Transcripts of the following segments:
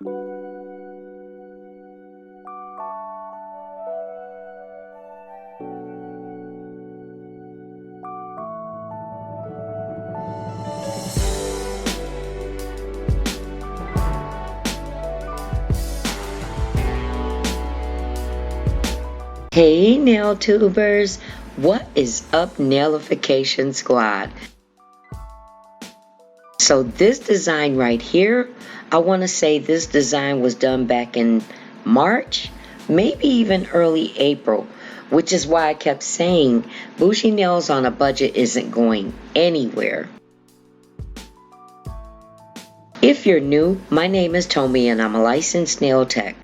Hey NailTubers, what is up Nailification Squad? So this design right here, I want to say this design was done back in March, maybe even early April, which is why I kept saying Boujee Nails on a budget isn't going anywhere. If you're new, my name is Tommy and I'm a licensed nail tech.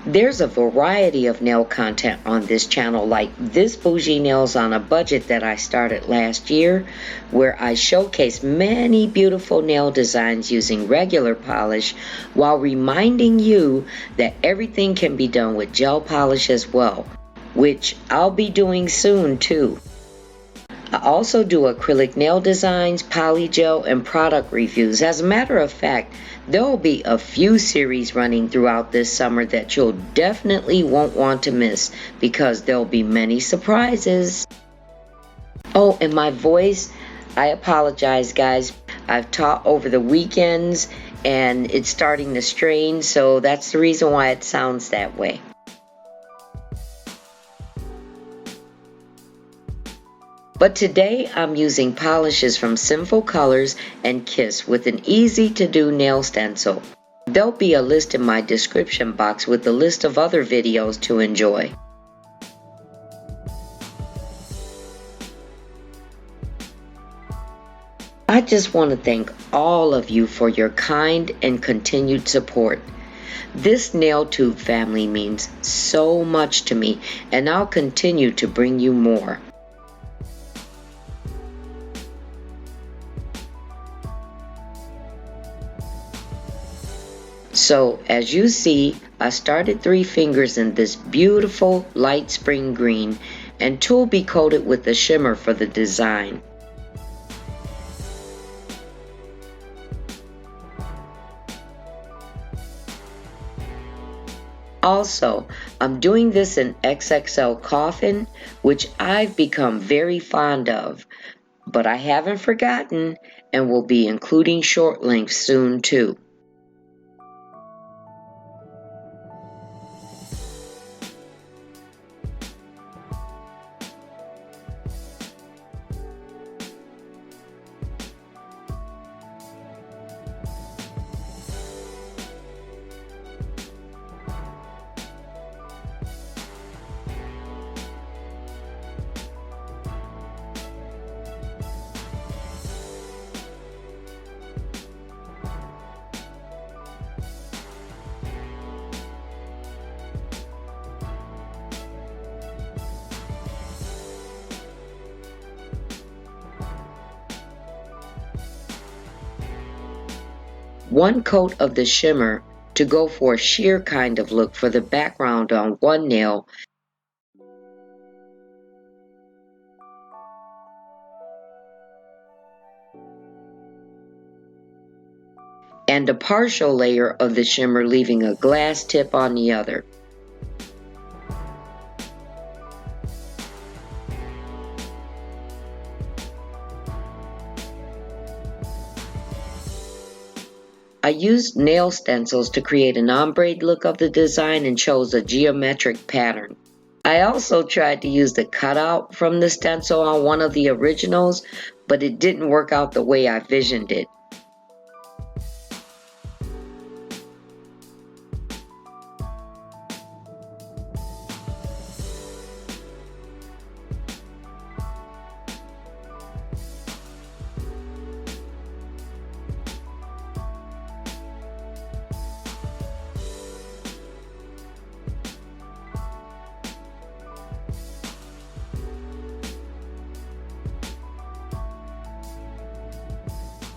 There's a variety of nail content on this channel, like this Boujee Nails on a Budget that I started last year, where I showcase many beautiful nail designs using regular polish while reminding you that everything can be done with gel polish as well, which I'll be doing soon too. I also do acrylic nail designs, polygel, and product reviews. As a matter of fact, there will be a few series running throughout this summer that you'll definitely won't want to miss because there'll be many surprises. Oh, and my voice, I apologize guys. I've taught over the weekends and it's starting to strain, so that's the reason why it sounds that way. But today I'm using polishes from Sinful Colors and Kiss with an easy to do nail stencil. There'll be a list in my description box with a list of other videos to enjoy. I just want to thank all of you for your kind and continued support. This NailTube family means so much to me, and I'll continue to bring you more. So as you see, I started 3 fingers in this beautiful light spring green and tool be coated with the shimmer for the design. Also, I'm doing this in XXL coffin, which I've become very fond of, but I haven't forgotten and will be including short lengths soon too. One coat of the shimmer to go for a sheer kind of look for the background on one nail, and a partial layer of the shimmer leaving a glass tip on the other. I used nail stencils to create an ombre look of the design and chose a geometric pattern. I also tried to use the cutout from the stencil on one of the originals, but it didn't work out the way I visioned it.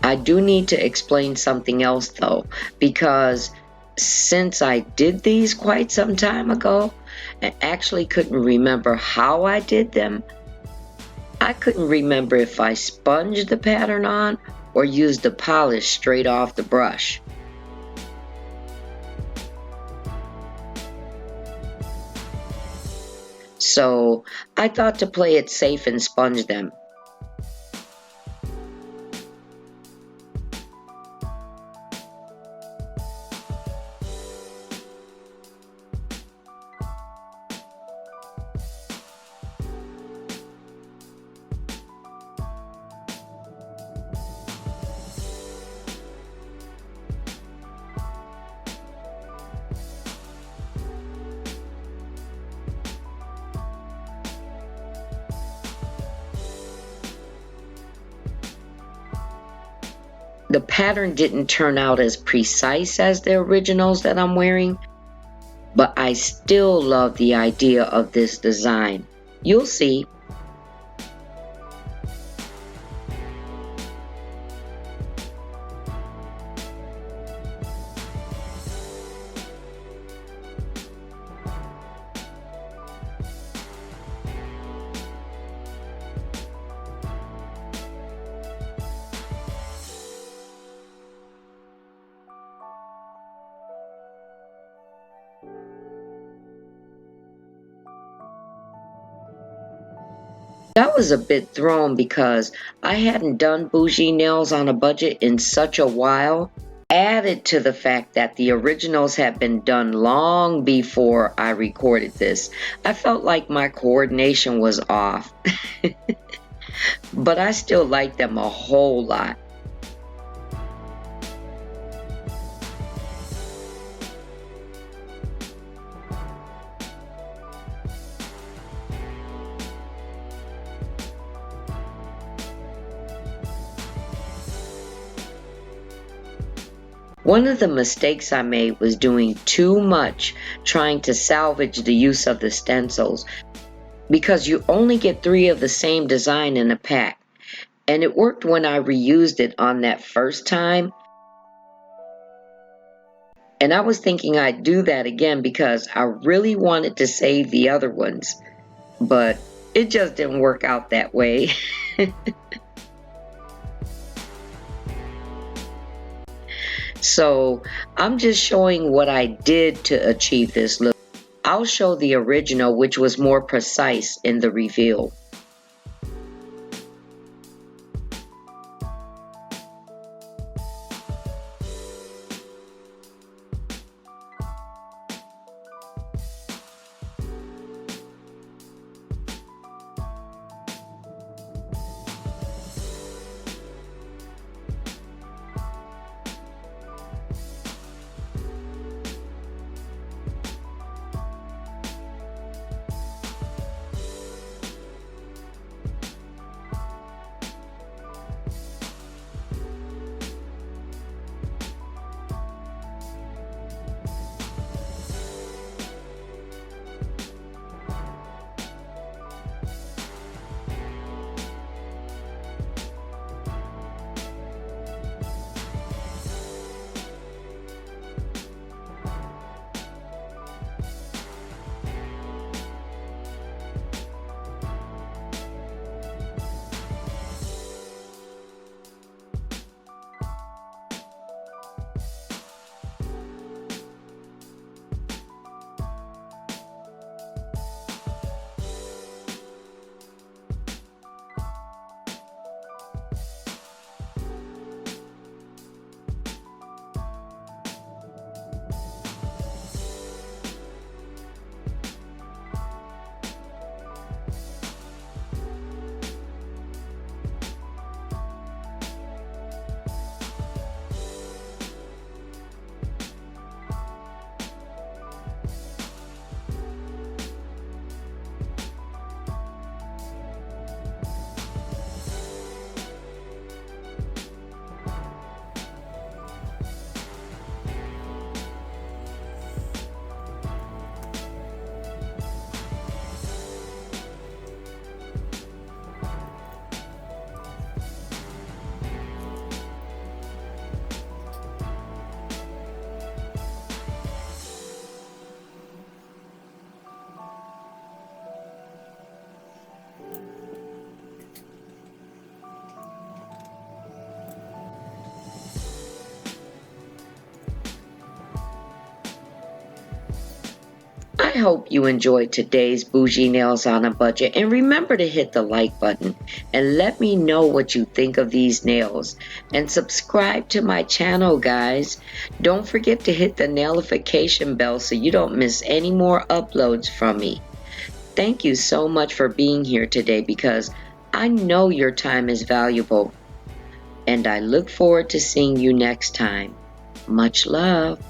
I do need to explain something else though, because since I did these quite some time ago and actually couldn't remember how I did them, I couldn't remember if I sponged the pattern on or used the polish straight off the brush. So I thought to play it safe and sponge them. The pattern didn't turn out as precise as the originals that I'm wearing, but I still love the idea of this design. You'll see. I was a bit thrown because I hadn't done bougie nails on a budget in such a while, added to the fact that the originals had been done long before I recorded this. I felt like my coordination was off, but I still like them a whole lot. One of the mistakes I made was doing too much trying to salvage the use of the stencils, because you only get 3 of the same design in a pack, and it worked when I reused it on that first time, and I was thinking I'd do that again because I really wanted to save the other ones, but it just didn't work out that way. So I'm just showing what I did to achieve this look. I'll show the original, which was more precise in the reveal. I hope you enjoyed today's Bougie Nails on a Budget, and remember to hit the like button and let me know what you think of these nails, and subscribe to my channel, guys. Don't forget to hit the Nailification bell so you don't miss any more uploads from me. Thank you so much for being here today, because I know your time is valuable, and I look forward to seeing you next time. Much love.